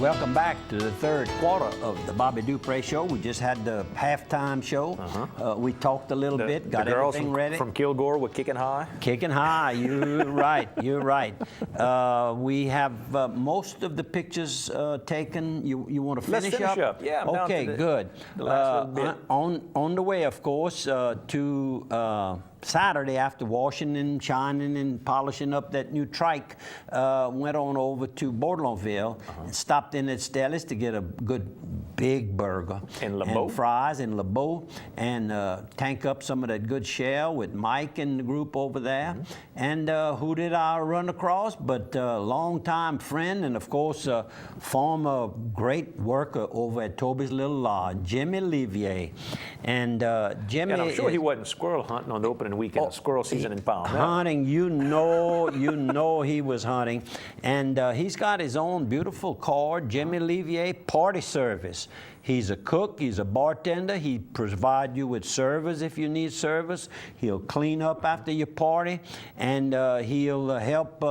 welcome back to the third quarter of the Bobby003 show. We just had the halftime show. We talked a little bit, got everything ready. From Kilgore were kicking high? Kicking high, you're right, you're right. We have most of the pictures taken. You want to finish up? Let's finish up, yeah. Okay, good. The last little bit. On the way, of course, to Saturday, after washing and shining and polishing up that new trike, went on over to Bordelonville and stopped in at Stelli's to get a good big burger and fries in LeBeau and tank up some of that good shell with Mike and the group over there. And who did I run across but longtime friend and of course former great worker over at Toby's Little Lodge, Jimmy Levier. And Jimmy, and I'm sure he wasn't squirrel hunting on the opening weekend of squirrel season in Palm. Hunting, you know he was hunting. And he's got his own beautiful card, Jimmy Levier Party Service. He's a cook, he's a bartender, he provides you with service if you need service. He'll clean up after your party, and he'll help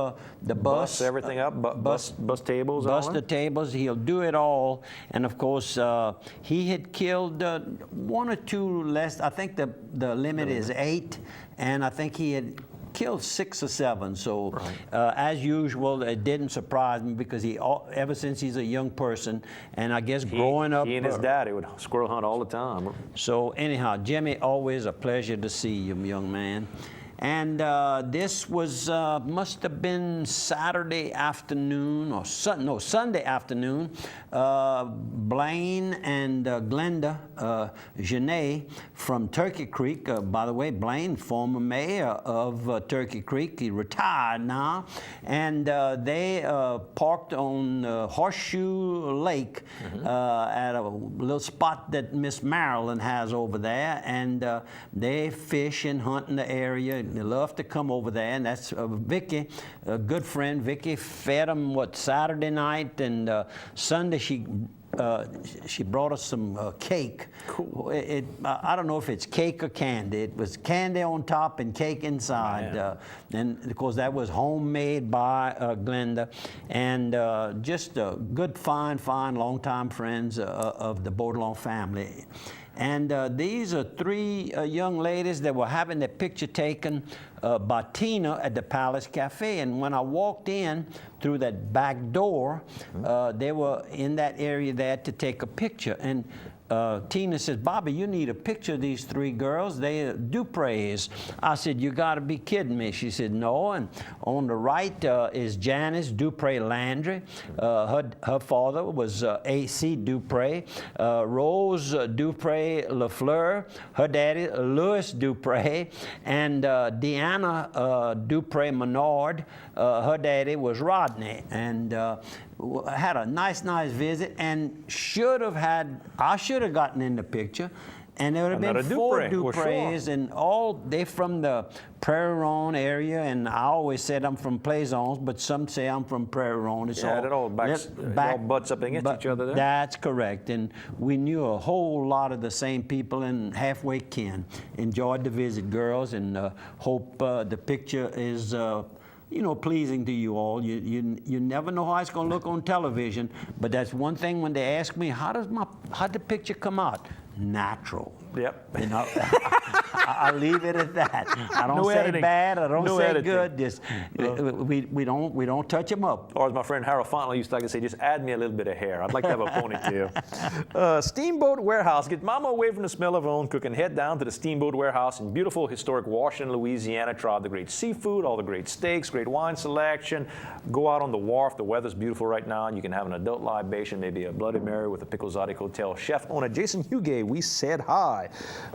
the bus. Everything up, bus tables. Bus the tables, he'll do it all. And of course, he had killed one or two less, I think the limit is 8, and I think he had killed 6 or 7, so as usual, it didn't surprise me because ever since he's a young person, and I guess growing up, he and his daddy would squirrel hunt all the time. So anyhow, Jimmy, always a pleasure to see you, young man. And this was must have been Saturday afternoon or Sunday afternoon. Blaine and Glenda Genet from Turkey Creek. By the way, Blaine, former mayor of Turkey Creek, he retired now, and they parked on Horseshoe Lake at a little spot that Miss Marilyn has over there, and they fish and hunt in the area. They love to come over there, and that's Vicky, a good friend. Vicky fed them Saturday night, and Sunday she brought us some cake. Cool. I don't know if it's cake or candy. It was candy on top and cake inside. And of course that was homemade by Glenda, and just good, fine, longtime friends of the Bordelon family. And these are 3 young ladies that were having their picture taken by Tina at the Palace Cafe. And when I walked in through that back door, they were in that area there to take a picture. And Tina says, "Bobby, you need a picture of these 3 girls. They are Dupre's." I said, "You got to be kidding me." She said, "No." And on the right is Janice Dupre Landry. Her father was A.C. Dupre. Rose Dupre Lafleur. Her daddy, Louis Dupre. And Deanna Dupre Menard. Her daddy was Rodney. And had a nice visit, and I should have gotten in the picture, and there would have been 4 Dupre's, and they from the Prairie Ronde area, and I always said I'm from Plaisance, but some say I'm from Prairie Ronde. It all butts up against each other there. That's correct, and we knew a whole lot of the same people and halfway kin. Enjoyed the visit, girls, and hope the picture is pleasing to you all. You never know how it's going to look on television, but that's one thing when they ask me, how'd the picture come out? Natural. Yep. I'll leave it at that. I don't say bad. I don't say good. Just we don't touch them up. Or as my friend Harold Fontley used to like to say, just add me a little bit of hair. I'd like to have a ponytail. Steamboat Warehouse. Get mama away from the smell of her own cooking. Head down to the Steamboat Warehouse in beautiful historic Washington, Louisiana. Try all the great seafood, all the great steaks, great wine selection. Go out on the wharf. The weather's beautiful right now, and you can have an adult libation, maybe a Bloody Mary with a Pickle Exotic Hotel chef owner Jason Huguet. We said hi.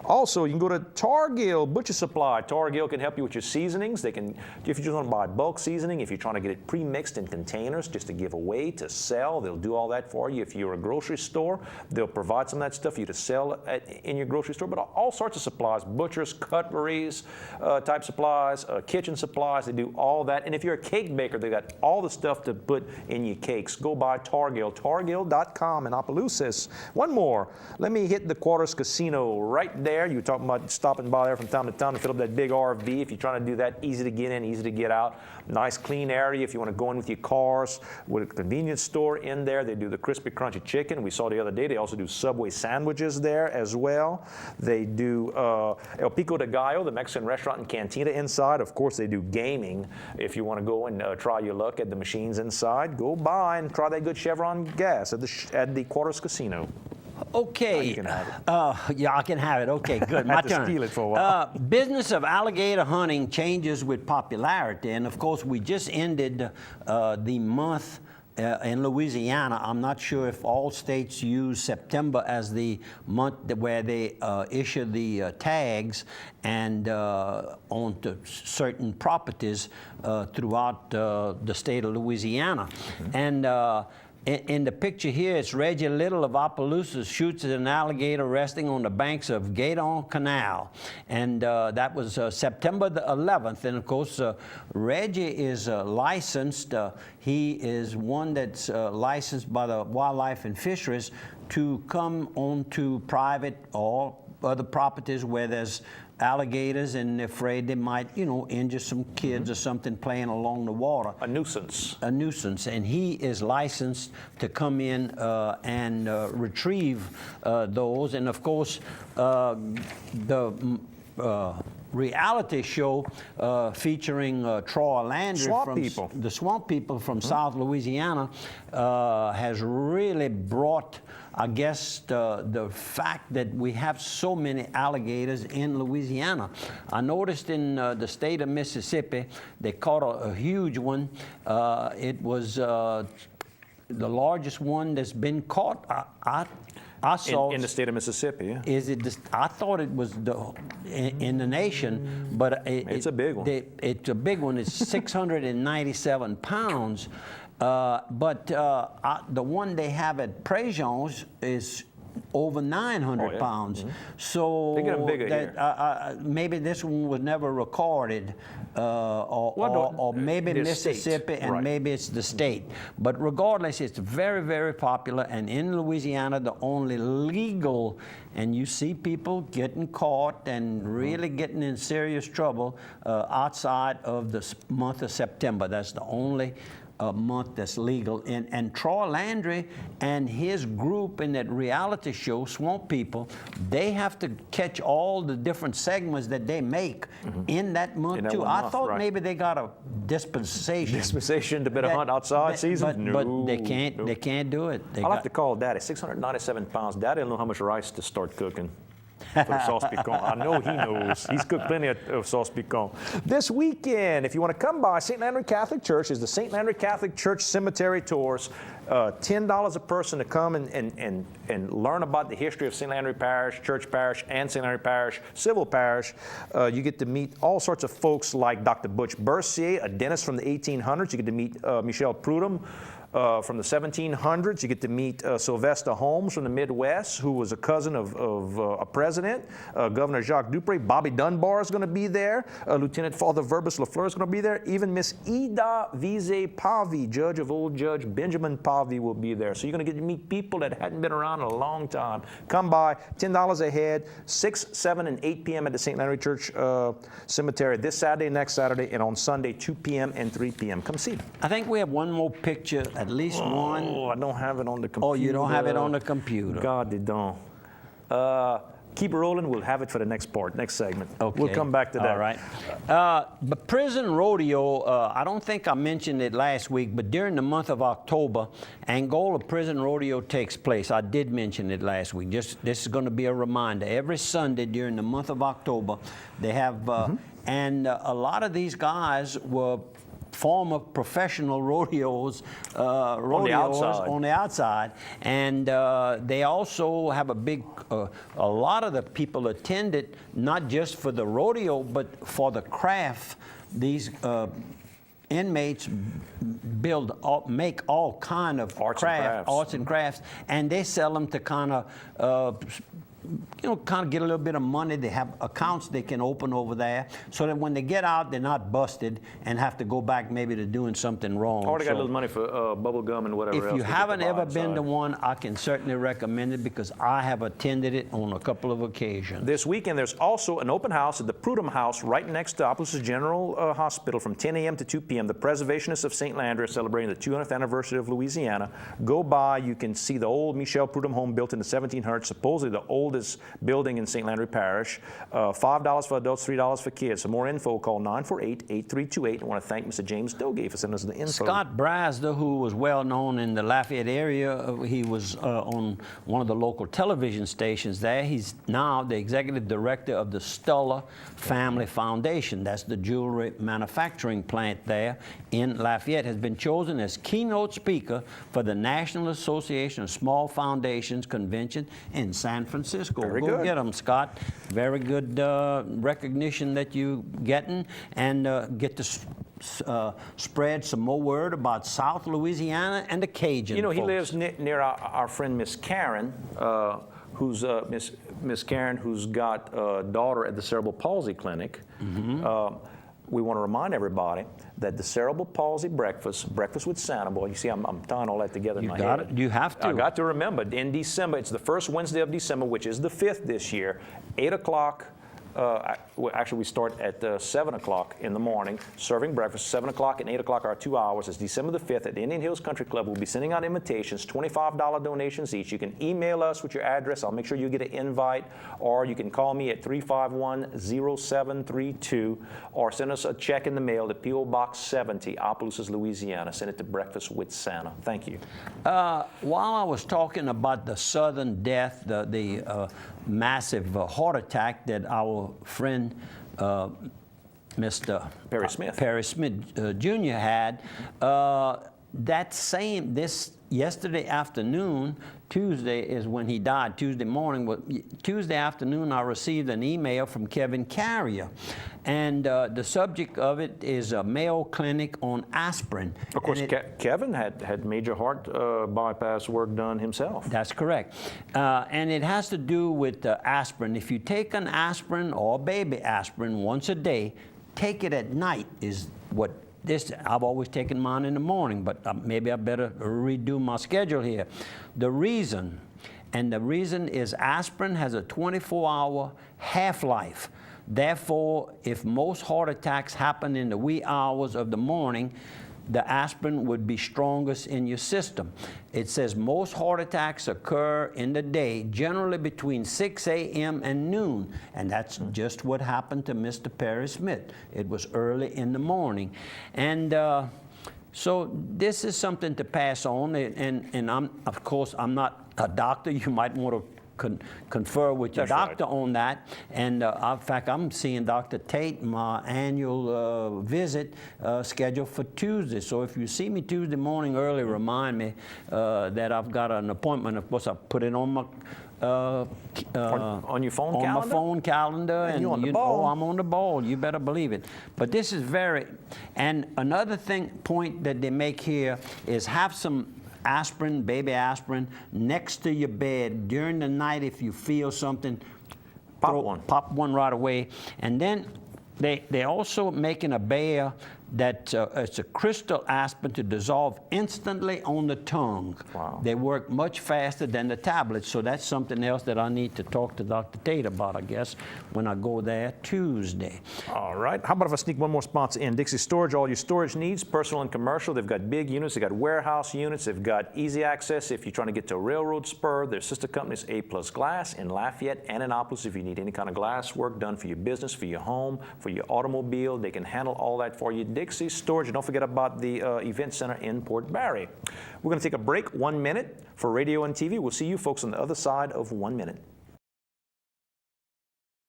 Also, you can go to Targill Butcher Supply. Targill can help you with your seasonings. They can, if you just want to buy bulk seasoning, if you're trying to get it pre-mixed in containers just to give away, to sell, they'll do all that for you. If you're a grocery store, they'll provide some of that stuff for you to sell in your grocery store. But all sorts of supplies, butchers, cutleries type supplies, kitchen supplies, they do all that. And if you're a cake baker, they got all the stuff to put in your cakes. Go buy Targill, targill.com in Opelousas. One more. Let me hit the Quarters Casino right there. You were talking about stopping stopping by there from time to time to fill up that big RV. If you're trying to do that, easy to get in, easy to get out. Nice clean area if you want to go in with your cars. With a convenience store in there, they do the crispy, crunchy chicken. We saw the other day they also do Subway sandwiches there as well. They do El Pico de Gallo, the Mexican restaurant and cantina inside. Of course, they do gaming. If you want to go and try your luck at the machines inside, go by and try that good Chevron gas at the Quarters Casino. Okay. You can have it. Yeah, I can have it. Okay, good. I My had to turn. steal it for a while. Business of alligator hunting changes with popularity, and of course, we just ended the month in Louisiana. I'm not sure if all states use September as the month where they issue the tags and onto certain properties throughout the state of Louisiana. Mm-hmm. And in the picture here, it's Reggie Little of Opelousas shoots at an alligator resting on the banks of Gaydon Canal. And that was September the 11th. And of course, Reggie is licensed. He is one that's licensed by the Wildlife and Fisheries to come onto private or other properties where there's alligators and they're afraid they might, injure some kids or something playing along the water. A nuisance. A nuisance. And he is licensed to come in and retrieve those. And of course, the reality show featuring Troy Landry from the Swamp People from South Louisiana has really brought, I guess, the fact that we have so many alligators in Louisiana. I noticed in the state of Mississippi, they caught a huge one. It was the largest one that's been caught. I saw in the state of Mississippi. Yeah. Is it? I thought it was in the nation, but it's a big one. It's a big one. It's 697 pounds. But the one they have at Préjean's is over 900 pounds. Mm-hmm. So they get them bigger here. Maybe this one was never recorded, or maybe Mississippi, and maybe it's the state. But regardless, it's very, very popular. And in Louisiana, the only legal, and you see people getting caught and really getting in serious trouble outside of the month of September. That's the only month that's legal. And Troy Landry and his group in that reality show, Swamp People, they have to catch all the different segments that they make in that month too. I thought maybe they got a dispensation. Dispensation to better hunt outside season? But they can't. They can't do it. I'll have to call Daddy. 697 pounds. Daddy will know how much rice to start cooking for the sauce piquant. I know he knows. He's cooked plenty of sauce piquant. This weekend, if you want to come by, St. Landry Catholic Church is the St. Landry Catholic Church Cemetery Tours. $10 a person to come and learn about the history of St. Landry Parish, Church Parish, and St. Landry Parish, Civil Parish. You get to meet all sorts of folks like Dr. Butch Bercier, a dentist from the 1800s. You get to meet Michelle Prudhomme, from the 1700s. You get to meet Sylvester Holmes from the Midwest, who was a cousin of a president. Governor Jacques Dupre. Bobby Dunbar is going to be there. Lieutenant Father Verbus Lafleur is going to be there. Even Miss Ida Vize Pavi, judge of old Judge Benjamin Pavi, will be there. So you're going to get to meet people that hadn't been around in a long time. Come by, $10 a head, 6, 7, and 8 p.m. at the St. Landry Church Cemetery this Saturday, next Saturday, and on Sunday, 2 p.m. and 3 p.m. Come see. I think we have one more picture. At least one. Oh, I don't have it on the computer. Oh, you don't have it on the computer. God, they don't. Keep rolling. We'll have it for the next segment. Okay. We'll come back to that. All right. But prison rodeo, I don't think I mentioned it last week, but during the month of October, Angola Prison Rodeo takes place. I did mention it last week. This is going to be a reminder. Every Sunday during the month of October, they have, and a lot of these guys were former professional rodeos on the outside, and they also have a lot of the people attended not just for the rodeo but for the craft. These inmates make all kind of arts and crafts, and they sell them to kind of kind of get a little bit of money. They have accounts they can open over there so that when they get out, they're not busted and have to go back maybe to doing something wrong. Or they got a little money for bubble gum and whatever else. If you they haven't ever provide, been to one, I can certainly recommend it because I have attended it on a couple of occasions. This weekend, there's also an open house at the Prudhomme House right next to Opelousas General Hospital from 10 a.m. to 2 p.m. The Preservationists of St. Landry are celebrating the 200th anniversary of Louisiana. Go by, you can see the old Michel Prudhomme home built in the 1700s, supposedly the oldest building in St. Landry Parish. $5 for adults, $3 for kids. For more info, call 948-8328. I want to thank Mr. James Dogay for sending us the info. Scott Brasder, who was well known in the Lafayette area, he was on one of the local television stations there. He's now the executive director of the Stuller Family Foundation. That's the jewelry manufacturing plant there in Lafayette. Has been chosen as keynote speaker for the National Association of Small Foundations Convention in San Francisco. Very Go good. get them, Scott. Very good recognition that you getting, and get to spread some more word about South Louisiana and the Cajun You know, he folks. lives near our friend Miss Karen, who's Miss Karen, who's got a daughter at the Cerebral Palsy Clinic. We want to remind everybody that the Cerebral Palsy Breakfast with Santa, boy, you see, I'm tying all that together in my got head. it. You have to. I got to remember, in December, it's the first Wednesday of December, which is the 5th this year, 8 o'clock. Actually, we start at 7 o'clock in the morning, serving breakfast. 7 o'clock and 8 o'clock are 2 hours. It's December the 5th at the Indian Hills Country Club. We'll be sending out invitations, $25 donations each. You can email us with your address. I'll make sure you get an invite. Or you can call me at 351-0732 or send us a check in the mail to P.O. Box 70, Opelousas, Louisiana. Send it to Breakfast with Santa. Thank you. While I was talking about the sudden death, the massive heart attack that our friend Mr. Perry Smith Jr. had, yesterday afternoon, Tuesday is when he died, Tuesday morning. Tuesday afternoon, I received an email from Kevin Carrier, and the subject of it is a Mayo Clinic on aspirin. Of course, Kevin had major heart bypass work done himself. That's correct. And it has to do with aspirin. If you take an aspirin or baby aspirin once a day, take it at night is what I've always taken mine in the morning, but maybe I better redo my schedule here. The reason is aspirin has a 24-hour half-life. Therefore, if most heart attacks happen in the wee hours of the morning, the aspirin would be strongest in your system. It says most heart attacks occur in the day, generally between 6 a.m. and noon, and that's just what happened to Mr. Perry Smith. It was early in the morning. And so this is something to pass on, and of course, I'm not a doctor. You might want to confer with your doctor on that. And in fact, I'm seeing Dr. Tate, my annual visit scheduled for Tuesday. So if you see me Tuesday morning early, remind me that I've got an appointment. Of course, I put it on my on your phone calendar? On my phone calendar. And you're on the ball. Oh, I'm on the ball. You better believe it. But this is and another point that they make here is have some aspirin, baby aspirin, next to your bed during the night. If you feel something, pop one right away. And then they're also making a bear that it's a crystal aspirin to dissolve instantly on the tongue. Wow. They work much faster than the tablets, so that's something else that I need to talk to Dr. Tate about, I guess, when I go there Tuesday. All right. How about if I sneak one more sponsor in? Dixie Storage, all your storage needs, personal and commercial. They've got big units. They've got warehouse units. They've got easy access if you're trying to get to a railroad spur. Their sister company is A+ Glass in Lafayette and in Opelousas. If you need any kind of glass work done for your business, for your home, for your automobile, they can handle all that for you. Dixie Storage. And don't forget about the event center in Port Barry. We're going to take a break, 1 minute for radio and TV. We'll see you folks on the other side of 1 minute.